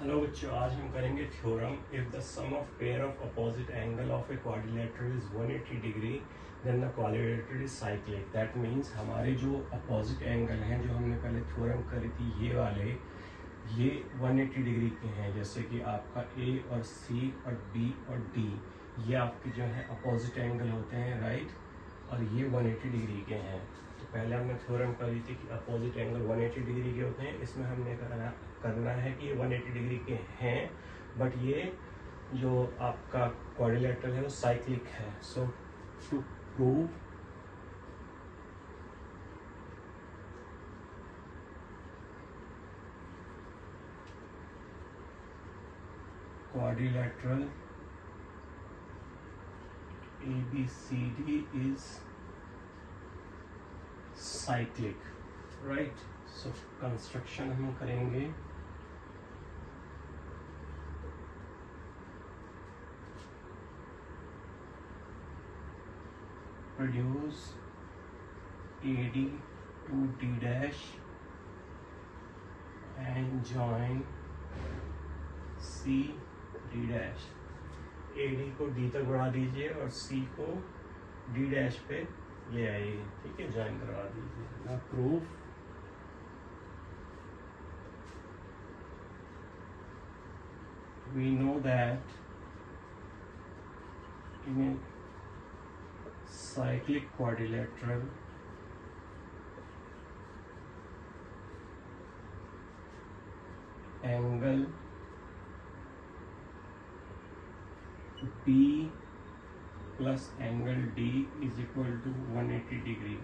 Hello बच्चों, आज हम करेंगे theorem if the sum of pair of opposite angle of a quadrilateral is 180 degree then the quadrilateral is cyclic. That means हमारे जो opposite angle हैं जो हमने पहले थ्योरम करी थी ये वाले, ये 180 डिग्री के हैं। जैसे कि आपका ए और सी और बी और डी, ये आपके जो है अपोजिट एंगल होते हैं, राइट। और ये 180 डिग्री के हैं। तो पहले हमने थ्योरम करी थी कि अपोजिट एंगल 180 डिग्री के होते हैं। इसमें हमने करना है कि ये 180 डिग्री के हैं, बट ये जो आपका क्वाड्रिलेटरल है वो साइक्लिक है। So to prove quadrilateral ABCD is cyclic, right? So construction हम करेंगे। Produce AD to D dash and join C D dash। AD को D तक बढ़ा दीजिए और C को D dash पे ले आइए, ठीक है, ज्वाइन करवा दीजिए। ना proof we know that in a cyclic quadrilateral angle B plus angle D is equal to 180 degree।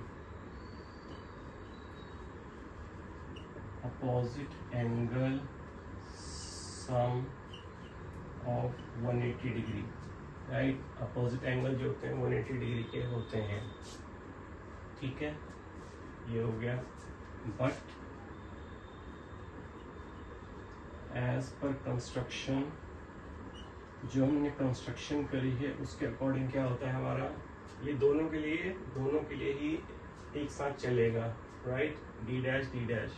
Opposite angle sum of 180 degree, right. Opposite angle जो होते हैं 180 डिग्री के होते हैं, ठीक है, ये हो गया। बट एज पर कंस्ट्रक्शन, जो हमने कंस्ट्रक्शन करी है उसके अकॉर्डिंग क्या होता है हमारा, ये दोनों के लिए ही एक साथ चलेगा, right. D dash.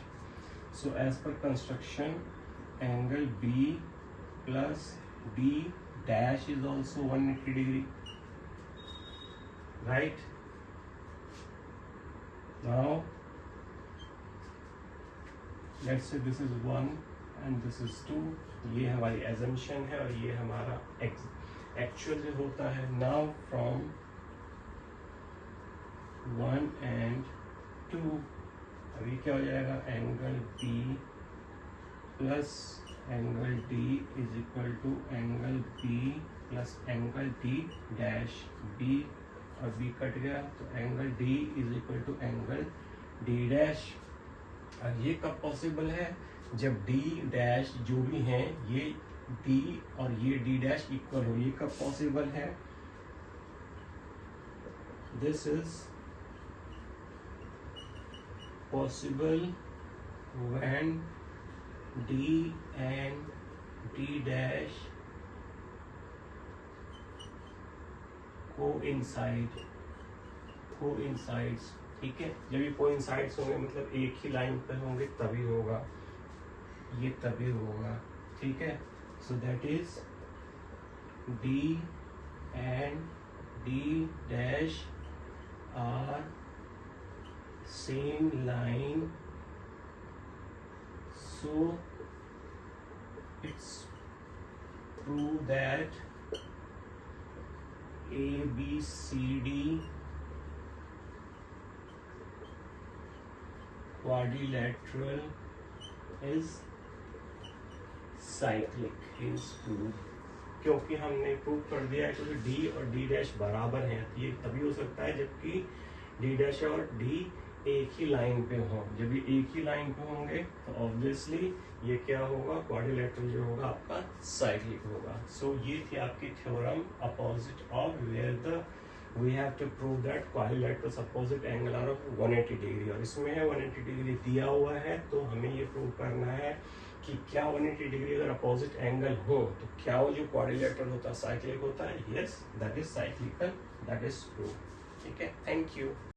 So as per construction angle B plus D dash is also 180 degree, right? Now let's say this is 1 and this is 2। ये हमारी assumption है और ये हमारा actual जो होता है। Now from 1 and 2 अभी क्या हो जाएगा, angle B plus angle D is equal to angle B plus angle D dash B, और B कट गया तो angle D is equal to angle D dash. और ये कब पॉसिबल है, जब D डैश जो भी हैं ये D और ये D डैश इक्वल हो। ये कब पॉसिबल है, this is possible when D and D dash coincides, ठीक है। जब ये coincides होंगे मतलब एक ही लाइन पे होंगे तभी होगा, ये तभी होगा, ठीक है। So that is D and D dash are same line, so it's true that ABCD quadrilateral is cyclic is proved। क्योंकि हमने प्रूव कर दिया है, क्योंकि D और D डैश बराबर हैं। ये तभी हो सकता है जबकि D डैश और D एक ही लाइन पे हो। जब ये एक ही लाइन पे होंगे तो ऑब्वियसली ये क्या होगा, क्वाड्रिलेटरल जो होगा आपका साइक्लिक होगा। सो ये थी आपकी theorem opposite of where the we have to prove that quadrilaterals opposite angle are of 180 degree. और इसमें है 180 डिग्री दिया हुआ है, तो हमें ये प्रूव करना है कि क्या 180 डिग्री अगर अपोजिट एंगल हो तो क्या वो जो क्वाड्रिलेटरल होता है साइक्लिक होता है। Yes, that is cyclical, that is prove, ठीक है। Thank you.